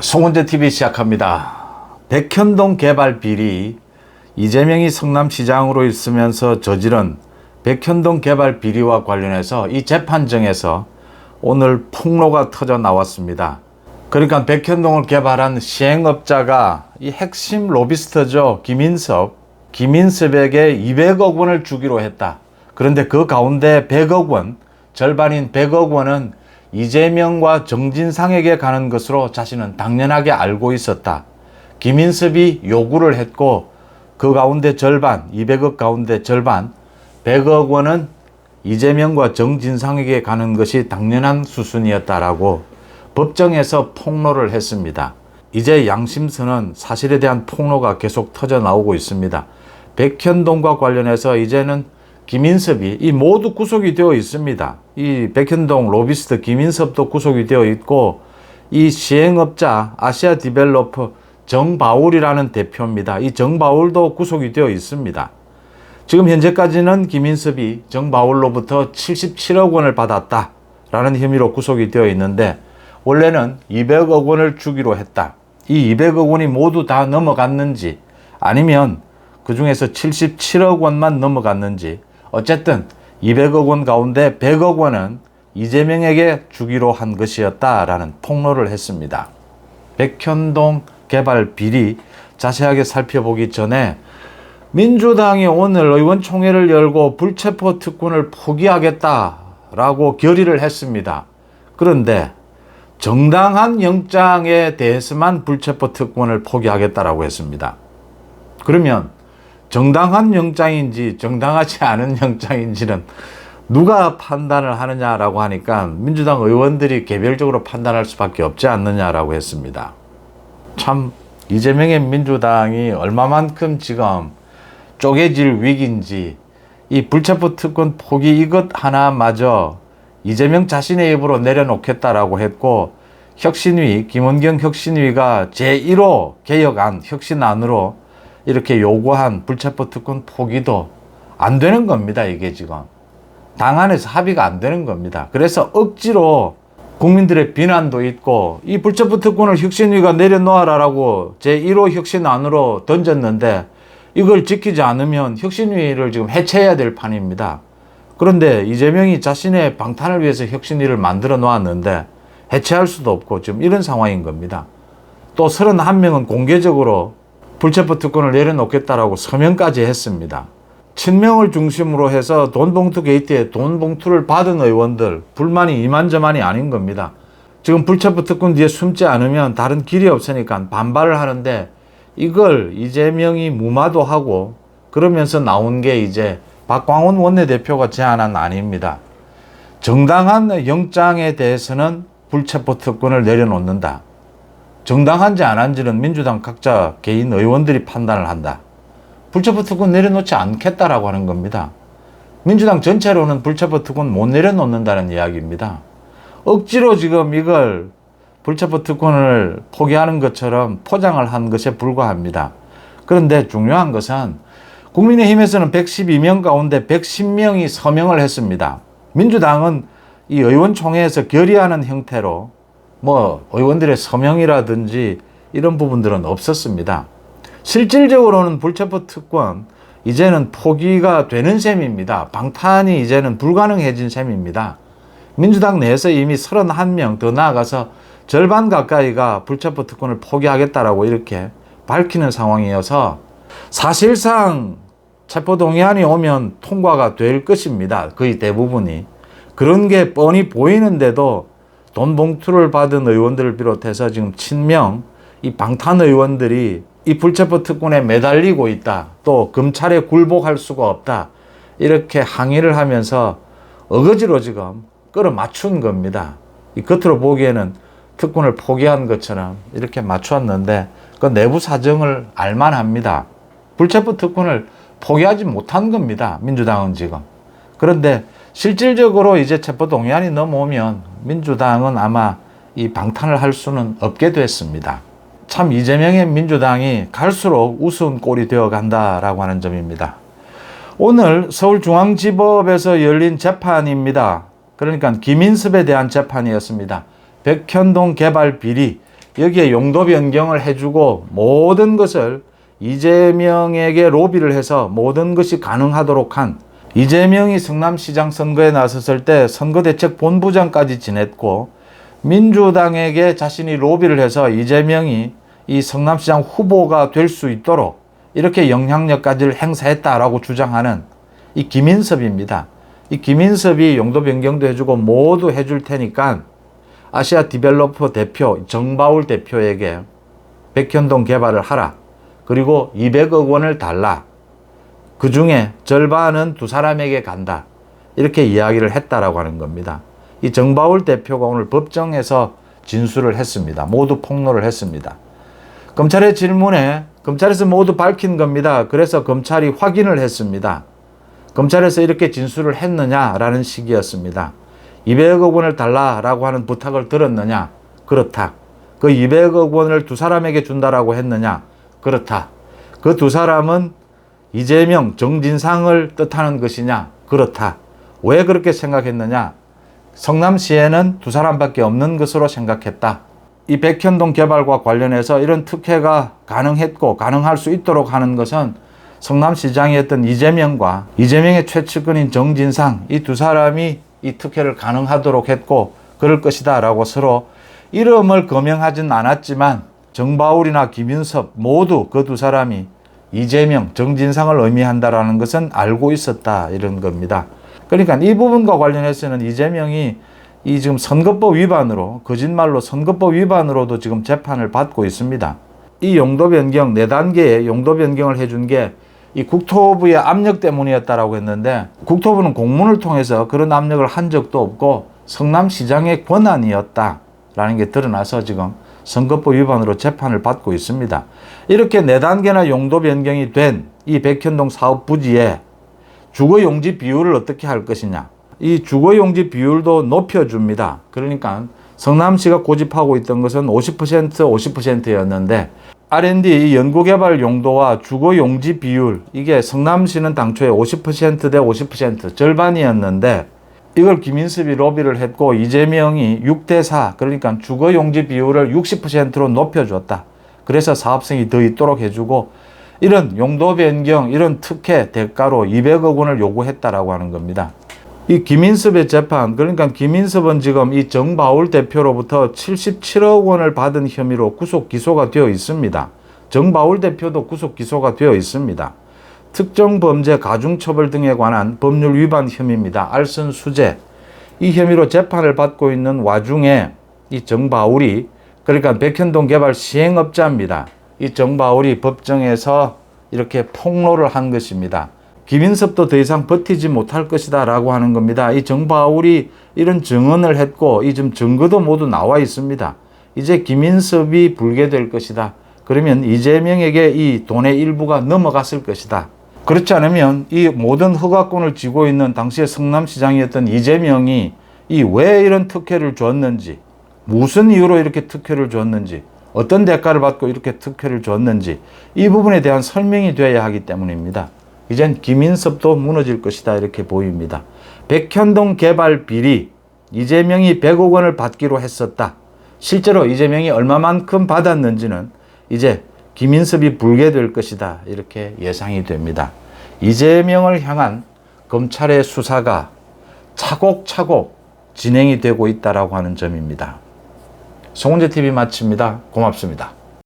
송원재TV 시작합니다. 백현동 개발 비리, 이재명이 성남시장으로 있으면서 저지른 백현동 개발 비리와 관련해서 이 재판정에서 오늘 폭로가 터져 나왔습니다. 그러니까 백현동을 개발한 시행업자가 이 핵심 로비스트죠. 김인섭에게 200억 원을 주기로 했다. 그런데 그 가운데 100억 원, 절반인 100억 원은 이재명과 정진상에게 가는 것으로 자신은 당연하게 알고 있었다. 김인섭이 요구를 했고 그 가운데 절반, 200억 가운데 절반, 100억 원은 이재명과 정진상에게 가는 것이 당연한 수순이었다라고 법정에서 폭로를 했습니다. 이제 양심선은 사실에 대한 폭로가 계속 터져 나오고 있습니다. 백현동과 관련해서 이제는 김인섭이 이 모두 구속이 되어 있습니다. 이 백현동 로비스트 김인섭도 구속이 되어 있고 이 시행업자 아시아 디벨로퍼 정바울이라는 대표입니다. 이 정바울도 구속이 되어 있습니다. 지금 현재까지는 김인섭이 정바울로부터 77억 원을 받았다라는 혐의로 구속이 되어 있는데 원래는 200억 원을 주기로 했다. 이 200억 원이 모두 다 넘어갔는지 아니면 그 중에서 77억 원만 넘어갔는지 어쨌든 200억 원 가운데 100억 원은 이재명에게 주기로 한 것이었다라는 폭로를 했습니다. 백현동 개발 비리 자세하게 살펴보기 전에 민주당이 오늘 의원총회를 열고 불체포 특권을 포기하겠다라고 결의를 했습니다. 그런데 정당한 영장에 대해서만 불체포 특권을 포기하겠다라고 했습니다. 그러면 정당한 영장인지 정당하지 않은 영장인지는 누가 판단을 하느냐라고 하니까 민주당 의원들이 개별적으로 판단할 수밖에 없지 않느냐라고 했습니다. 참 이재명의 민주당이 얼마만큼 지금 쪼개질 위기인지 이 불체포 특권 포기 이것 하나마저 이재명 자신의 입으로 내려놓겠다라고 했고 혁신위 김원경 혁신위가 제1호 개혁안 혁신안으로 이렇게 요구한 불체포 특권 포기도 안 되는 겁니다. 이게 지금 당 안에서 합의가 안 되는 겁니다. 그래서 억지로 국민들의 비난도 있고 이 불체포 특권을 혁신위가 내려놓아라라고 제1호 혁신안으로 던졌는데 이걸 지키지 않으면 혁신위를 지금 해체해야 될 판입니다. 그런데 이재명이 자신의 방탄을 위해서 혁신위를 만들어 놓았는데 해체할 수도 없고 지금 이런 상황인 겁니다. 또 31명은 공개적으로 불체포 특권을 내려놓겠다라고 서명까지 했습니다. 친명을 중심으로 해서 돈봉투 게이트에 돈봉투를 받은 의원들 불만이 이만저만이 아닌 겁니다. 지금 불체포 특권 뒤에 숨지 않으면 다른 길이 없으니까 반발을 하는데 이걸 이재명이 무마도 하고 그러면서 나온 게 이제 박광원 원내대표가 제안한 안입니다. 정당한 영장에 대해서는 불체포 특권을 내려놓는다. 정당한지 안 한지는 민주당 각자 개인 의원들이 판단을 한다. 불체포 특권 내려놓지 않겠다라고 하는 겁니다. 민주당 전체로는 불체포 특권 못 내려놓는다는 이야기입니다. 억지로 지금 이걸 불체포 특권을 포기하는 것처럼 포장을 한 것에 불과합니다. 그런데 중요한 것은 국민의힘에서는 112명 가운데 110명이 서명을 했습니다. 민주당은 이 의원총회에서 결의하는 형태로 의원들의 서명이라든지 이런 부분들은 없었습니다. 실질적으로는 불체포 특권 이제는 포기가 되는 셈입니다. 방탄이 이제는 불가능해진 셈입니다. 민주당 내에서 이미 31명 더 나아가서 절반 가까이가 불체포 특권을 포기하겠다라고 이렇게 밝히는 상황이어서 사실상 체포동의안이 오면 통과가 될 것입니다. 거의 대부분이. 그런 게 뻔히 보이는데도 돈 봉투를 받은 의원들을 비롯해서 지금 친명, 이 방탄 의원들이 이 불체포 특권에 매달리고 있다. 또 검찰에 굴복할 수가 없다. 이렇게 항의를 하면서 어거지로 지금 끌어맞춘 겁니다. 이 겉으로 보기에는 특권을 포기한 것처럼 이렇게 맞췄는데 그 내부 사정을 알만합니다. 불체포 특권을 포기하지 못한 겁니다. 민주당은 지금. 그런데 실질적으로 이제 체포동의안이 넘어오면 민주당은 아마 이 방탄을 할 수는 없게 됐습니다. 참 이재명의 민주당이 갈수록 우스운 꼴이 되어 간다라고 하는 점입니다. 오늘 서울중앙지법에서 열린 재판입니다. 그러니까 김인섭에 대한 재판이었습니다. 백현동 개발 비리, 여기에 용도 변경을 해주고 모든 것을 이재명에게 로비를 해서 모든 것이 가능하도록 한, 이재명이 성남시장 선거에 나섰을 때 선거대책본부장까지 지냈고 민주당에게 자신이 로비를 해서 이재명이 이 성남시장 후보가 될 수 있도록 이렇게 영향력까지를 행사했다라고 주장하는 이 김인섭입니다. 이 김인섭이 용도 변경도 해주고 모두 해줄 테니까 아시아 디벨로퍼 대표 정바울 대표에게 백현동 개발을 하라. 그리고 200억 원을 달라. 그 중에 절반은 두 사람에게 간다. 이렇게 이야기를 했다라고 하는 겁니다. 이 정바울 대표가 오늘 법정에서 진술을 했습니다. 모두 폭로를 했습니다. 검찰의 질문에 검찰에서 모두 밝힌 겁니다. 그래서 검찰이 확인을 했습니다. 검찰에서 이렇게 진술을 했느냐라는 식이었습니다. 200억 원을 달라라고 하는 부탁을 들었느냐? 그렇다. 그 200억 원을 두 사람에게 준다라고 했느냐? 그렇다. 그 두 사람은 이재명, 정진상을 뜻하는 것이냐? 그렇다. 왜 그렇게 생각했느냐? 성남시에는 두 사람밖에 없는 것으로 생각했다. 이 백현동 개발과 관련해서 이런 특혜가 가능했고 가능할 수 있도록 하는 것은 성남시장이었던 이재명과 이재명의 최측근인 정진상, 이 두 사람이 이 특혜를 가능하도록 했고 그럴 것이다 라고 서로 이름을 거명하진 않았지만 정바울이나 김인섭 모두 그 두 사람이 이재명, 정진상을 의미한다라는 것은 알고 있었다, 이런 겁니다. 그러니까 이 부분과 관련해서는 이재명이 이 지금 선거법 위반으로, 거짓말로 선거법 위반으로도 지금 재판을 받고 있습니다. 이 용도 변경, 4단계의 용도 변경을 해준 게 이 국토부의 압력 때문이었다라고 했는데, 국토부는 공문을 통해서 그런 압력을 한 적도 없고 성남시장의 권한이었다라는 게 드러나서 지금 선거법 위반으로 재판을 받고 있습니다. 이렇게 4단계나 용도 변경이 된 이 백현동 사업 부지에 주거용지 비율을 어떻게 할 것이냐. 이 주거용지 비율도 높여줍니다. 그러니까 성남시가 고집하고 있던 것은 50%, 50%였는데 R&D 연구개발 용도와 주거용지 비율, 이게 성남시는 당초에 50% 대 50% 절반이었는데 이걸 김인섭이 로비를 했고 이재명이 6대 4, 그러니까 주거용지 비율을 60%로 높여줬다. 그래서 사업성이 더 있도록 해주고 이런 용도 변경, 이런 특혜 대가로 200억 원을 요구했다라고 하는 겁니다. 이 김인섭의 재판, 그러니까 김인섭은 지금 이 정바울 대표로부터 77억 원을 받은 혐의로 구속 기소가 되어 있습니다. 정바울 대표도 구속 기소가 되어 있습니다. 특정범죄 가중처벌 등에 관한 법률 위반 혐의입니다. 알선 수재. 이 혐의로 재판을 받고 있는 와중에 이 정바울이, 그러니까 백현동 개발 시행업자입니다. 이 정바울이 법정에서 이렇게 폭로를 한 것입니다. 김인섭도 더 이상 버티지 못할 것이다 라고 하는 겁니다. 이 정바울이 이런 증언을 했고 이 좀 증거도 모두 나와 있습니다. 이제 김인섭이 불게 될 것이다. 그러면 이재명에게 이 돈의 일부가 넘어갔을 것이다. 그렇지 않으면 이 모든 허가권을 쥐고 있는 당시의 성남시장이었던 이재명이 이 왜 이런 특혜를 줬는지, 무슨 이유로 이렇게 특혜를 줬는지, 어떤 대가를 받고 이렇게 특혜를 줬는지 이 부분에 대한 설명이 되어야 하기 때문입니다. 이젠 김인섭도 무너질 것이다, 이렇게 보입니다. 백현동 개발 비리, 이재명이 100억 원을 받기로 했었다. 실제로 이재명이 얼마만큼 받았는지는 이제 김인섭이 불게 될 것이다, 이렇게 예상이 됩니다. 이재명을 향한 검찰의 수사가 차곡차곡 진행이 되고 있다라고 하는 점입니다. 송은재TV 마칩니다. 고맙습니다.